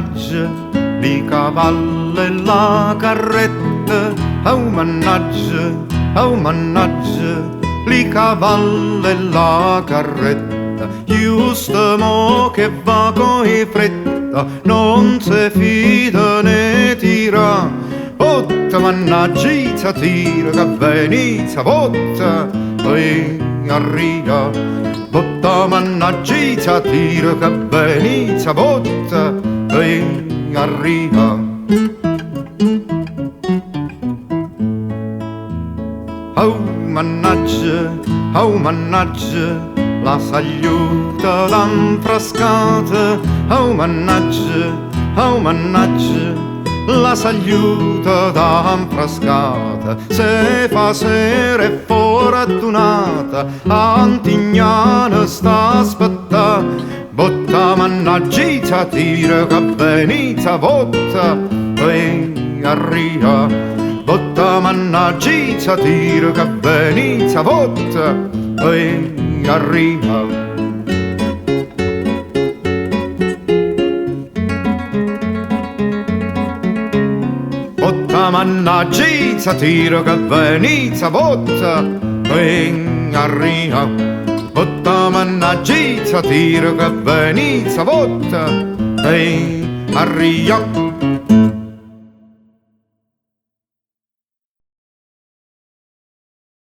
mannaggia, li cavalli e la carretta, oh mannaggia, li cavalli e la carretta, giusto mo che va coi fretta, non si fida né tira, botta mannaggia, tira che venizia, botta, e arriva, botta mannaggia, tira che venizia, botta, e arriva. Oh mannaggia, la sagliuta d'anfrascata, oh mannaggia, la sagliuta d'anfrascata, se fa sera e fortunata, Antignana sta aspettà, botta mannaggia, tira che venizia, botta, e arriva, botta mannaggia, tira che venizia, botta, e arriva. Botta mannaggia, tira che venizia, botta, e arriva. Botta mannaggia, tira che venizia, botta, e arriva.